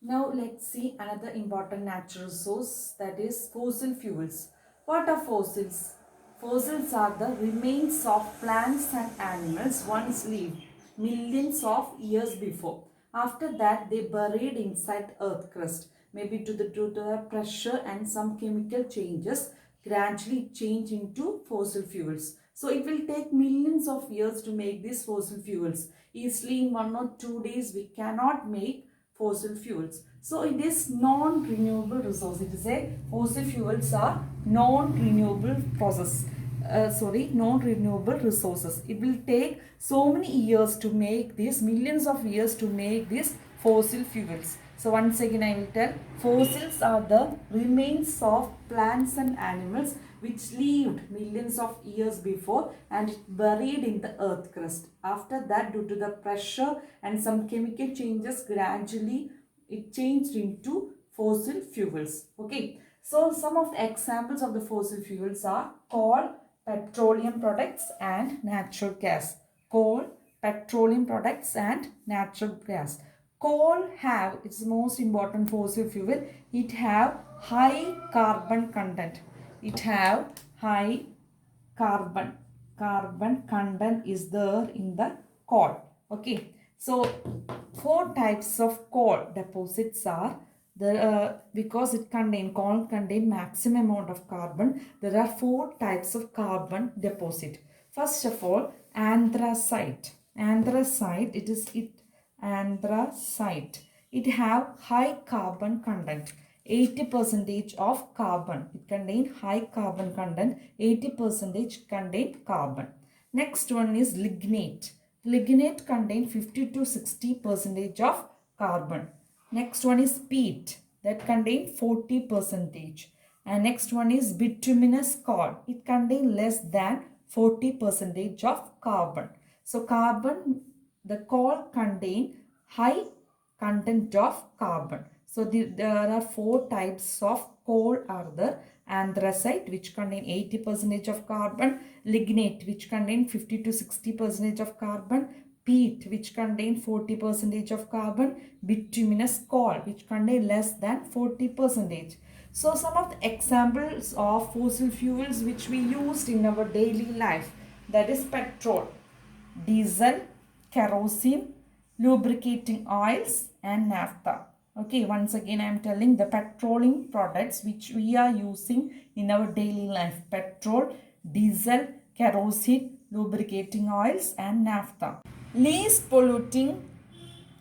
Now let's see another important natural resource, that is fossil fuels. What are fossils? Fossils are the remains of plants and animals once lived millions of years before. After that they buried inside earth crust. Maybe due to the pressure and some chemical changes gradually change into fossil fuels. So it will take millions of years to make these fossil fuels. Easily in 1 or 2 days we cannot make fossil fuels. So it is non-renewable resource. It is a fossil fuels are non-renewable process. Non-renewable resources. It will take so many years to make this, millions of years to make these fossil fuels. So once again I will tell, fossils are the remains of plants and animals which lived millions of years before and buried in the earth crust. After that, due to the pressure and some chemical changes, gradually it changed into fossil fuels. Okay. So some of the examples of the fossil fuels are coal, petroleum products and natural gas. Coal, petroleum products and natural gas. Coal have, it's the most important fossil fuel, it have high carbon content. It have high carbon content is there in the coal. Okay, so four types of coal deposits are there. Because coal contain maximum amount of carbon, there are four types of carbon deposit. First of all, anthracite. Anthracite, it have high carbon content. 80 percentage of carbon. It contain high carbon content. 80 percentage contain carbon. Next one is lignite. Lignite contain 50 to 60 percentage of carbon. Next one is peat, that contain 40 percentage. And next one is bituminous coal. It contain less than 40 percentage of carbon. So carbon, the coal contain high content of carbon. So there are four types of coal are there. Anthracite, which contain 80 percentage of carbon. Lignite, which contain 50 to 60 percentage of carbon. Peat, which contain 40 percentage of carbon. Bituminous coal, which contain less than 40 percentage. So some of the examples of fossil fuels which we used in our daily life, that is petrol, diesel, kerosene, lubricating oils and naphtha. Okay, once again I am telling the petroleum products which we are using in our daily life. Petrol, diesel, kerosene, lubricating oils and naphtha. Least polluting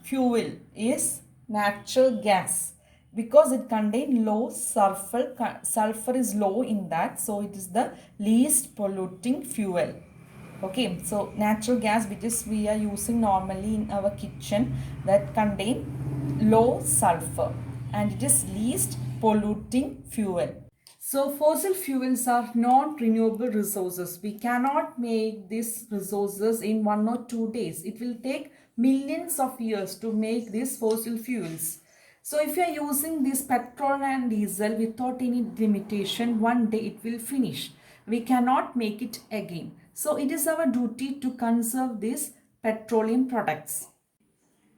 fuel is natural gas because it contains low sulfur. Sulfur is low in that, so it is the least polluting fuel. Okay, so natural gas which is we are using normally in our kitchen, that contain low sulfur and it is least polluting fuel. So fossil fuels are non-renewable resources. We cannot make these resources in 1 or 2 days. It will take millions of years to make these fossil fuels. So if you are using this petrol and diesel without any limitation, one day it will finish. We cannot make it again. So it is our duty to conserve these petroleum products.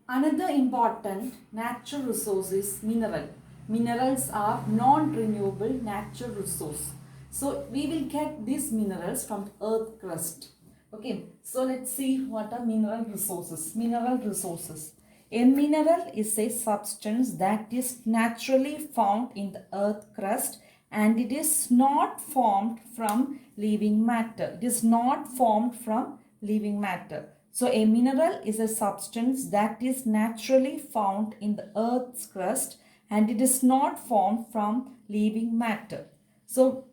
Another important natural resource is mineral. Minerals are non-renewable natural resource. So we will get these minerals from earth crust. Okay, so let's see what are mineral resources. Mineral resources. A mineral is a substance that is naturally found in the earth crust and it is not formed from living matter. It is not formed from living matter. So a mineral is a substance that is naturally found in the earth's crust and it is not formed from living matter. So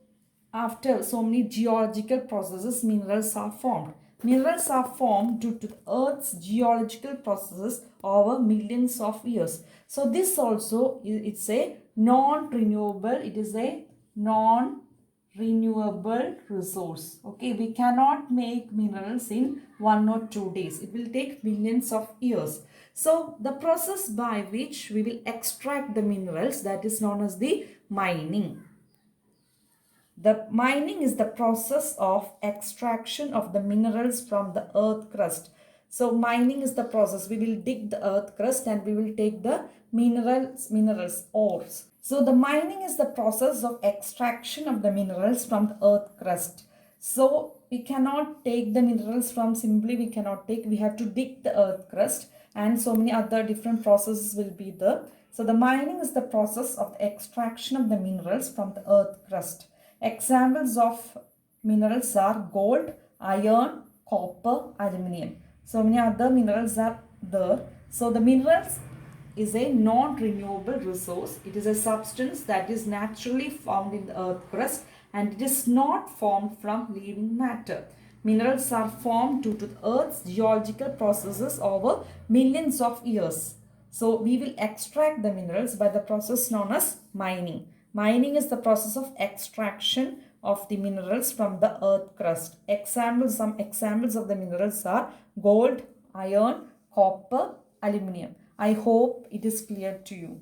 after so many geological processes, minerals are formed. Minerals are formed due to the earth's geological processes over millions of years. So this also, it's a non-renewable, it is a non-renewable resource. Okay, we cannot make minerals in 1 or 2 days. It will take millions of years. So the process by which we will extract the minerals, that is known as the mining. The mining is the process of extraction of the minerals from the earth crust. So mining is the process. We will dig the earth crust and we will take the minerals, ores. So the mining is the process of extraction of the minerals from the earth crust. So we cannot take the minerals from simply we have to dig the earth crust, and so many other different processes will be there. So the mining is the process of the extraction of the minerals from the earth crust. Examples of minerals are gold, iron, copper, aluminium. So many other minerals are there. So the minerals is a non-renewable resource. It is a substance that is naturally found in the earth crust, and it is not formed from living matter. Minerals are formed due to the earth's geological processes over millions of years. So we will extract the minerals by the process known as mining. Mining is the process of extraction of the minerals from the earth crust. Some examples of the minerals are gold, iron, copper, aluminium. I hope it is clear to you.